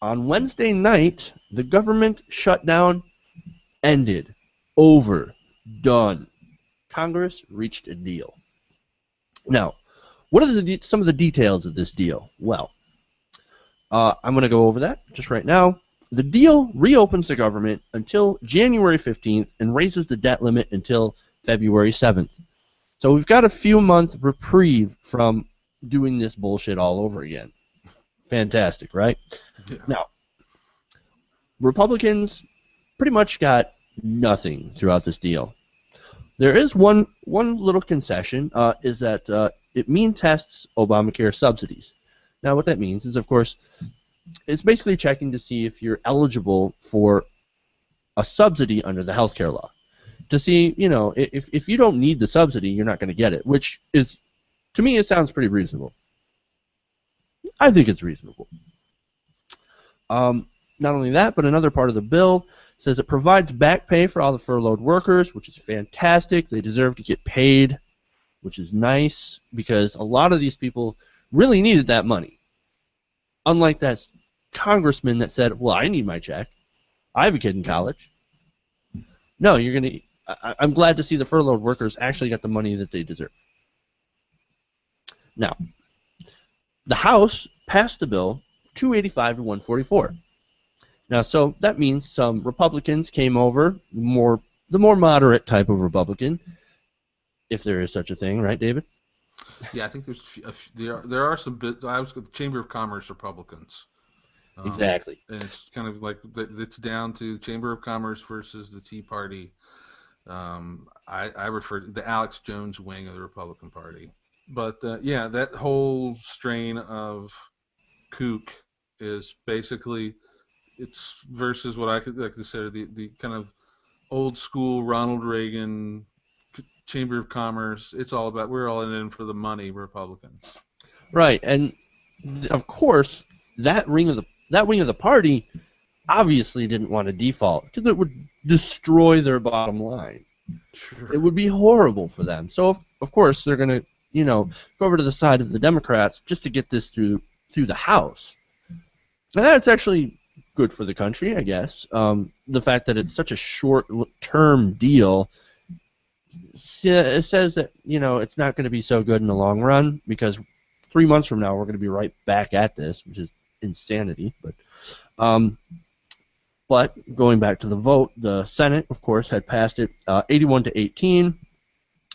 On Wednesday night, the government shutdown ended. Over. Done. Congress reached a deal. Now, what are some of the details of this deal? Well, I'm going to go over that just right now. The deal reopens the government until January 15th and raises the debt limit until February 7th. So we've got a few month reprieve from doing this bullshit all over again. Fantastic, right? Yeah. Now, Republicans pretty much got nothing throughout this deal. There is one little concession, is that it mean tests Obamacare subsidies. Now, what that means is, of course, it's basically checking to see if you're eligible for a subsidy under the healthcare law. To see, if you don't need the subsidy, you're not going to get it, which is, to me, it sounds pretty reasonable. I think it's reasonable. Not only that, but another part of the bill says it provides back pay for all the furloughed workers, which is fantastic. They deserve to get paid, which is nice, because a lot of these people really needed that money. Unlike that congressman that said, well, I need my check. I have a kid in college. No, I'm glad to see the furloughed workers actually got the money that they deserve. Now, the House passed the bill 285 to 144. Now, so that means some Republicans came over, the more moderate type of Republican, if there is such a thing, right, David? Yeah, I think there are some I was the Chamber of Commerce Republicans. Exactly. And it's kind of like it's down to Chamber of Commerce versus the Tea Party. I refer to the Alex Jones wing of the Republican Party. But yeah, that whole strain of kook is basically it's versus what I could consider the kind of old school Ronald Reagan Chamber of Commerce. It's all about we're all in for the money, Republicans. Right, and of course that wing of the party obviously didn't want to default because it would destroy their bottom line. Sure. It would be horrible for them. So of course they're going to go over to the side of the Democrats just to get this through the House. And that's actually good for the country, I guess. The fact that it's such a short-term deal, it says that it's not going to be so good in the long run because 3 months from now we're going to be right back at this, which is insanity. But going back to the vote, the Senate, of course, had passed it 81 to 18.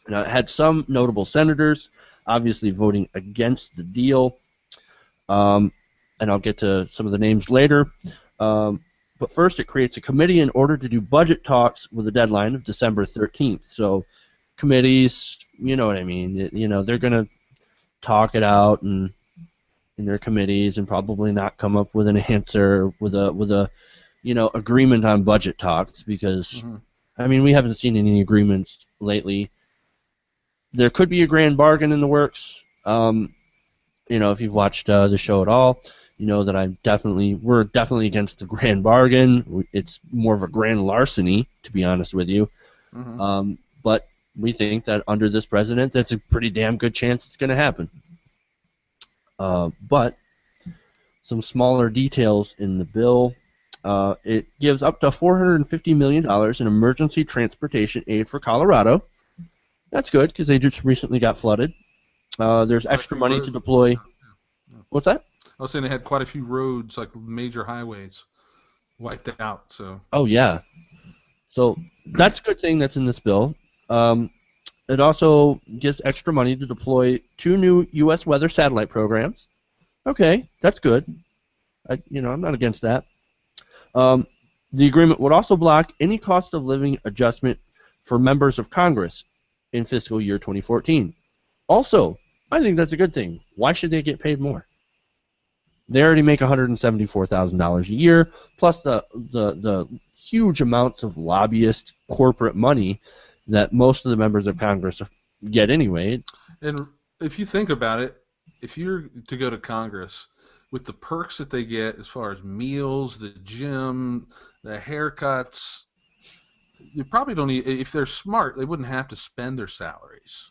It had some notable senators obviously voting against the deal. And I'll get to some of the names later. But first, it creates a committee in order to do budget talks with a deadline of December 13th. So committees, you know what I mean. They're going to talk it out in their committees and probably not come up with an answer with a agreement on budget talks because, I mean, we haven't seen any agreements lately. There could be a grand bargain in the works. If you've watched the show at all, you know that we're definitely against the grand bargain. It's more of a grand larceny, to be honest with you. But we think that under this president, that's a pretty damn good chance it's going to happen. But some smaller details in the bill. It gives up to $450 million in emergency transportation aid for Colorado. That's good because they just recently got flooded. There's extra money to deploy. What's that? I was saying they had quite a few roads, like major highways, wiped out. So. Oh yeah. So that's a good thing that's in this bill. It also gives extra money to deploy 2 new U.S. weather satellite programs. Okay, that's good. I'm not against that. The agreement would also block any cost of living adjustment for members of Congress in fiscal year 2014. Also, I think that's a good thing. Why should they get paid more? They already make $174,000 a year, plus the huge amounts of lobbyist corporate money that most of the members of Congress get anyway. And if you think about it, if you're to go to Congress, with the perks that they get as far as meals, the gym, the haircuts, you probably don't need, if they're smart, they wouldn't have to spend their salaries.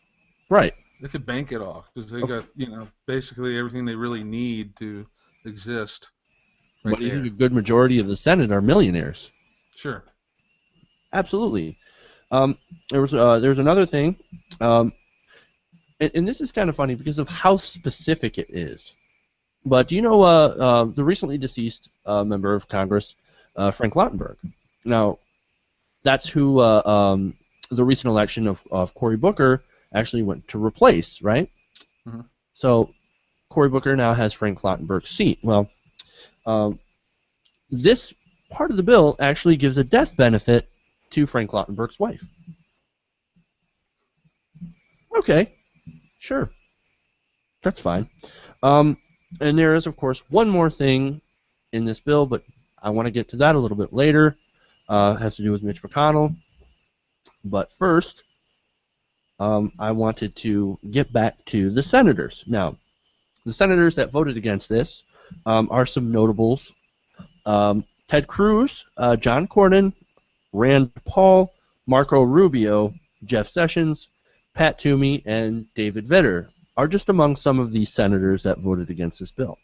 Right. They could bank it off because they got, basically everything they really need to exist. right But do you think there. a good majority of the Senate are millionaires? Sure. Absolutely. There's another thing, um, and this is kind of funny because of how specific it is. But do you know the recently deceased member of Congress, Frank Lautenberg? Now, that's who the recent election of Cory Booker actually went to replace, right? Hmm. So Cory Booker now has Frank Lautenberg's seat. Well, um, this part of the bill actually gives a death benefit to Frank Lautenberg's wife. Okay, sure, that's fine. Um, and there is, of course, one more thing in this bill, but I want to get to that a little bit later. It has to do with Mitch McConnell. But first, I wanted to get back to the senators. Now, the senators that voted against this are some notables. Ted Cruz, John Cornyn, Rand Paul, Marco Rubio, Jeff Sessions, Pat Toomey, and David Vitter are just among some of these senators that voted against this bill.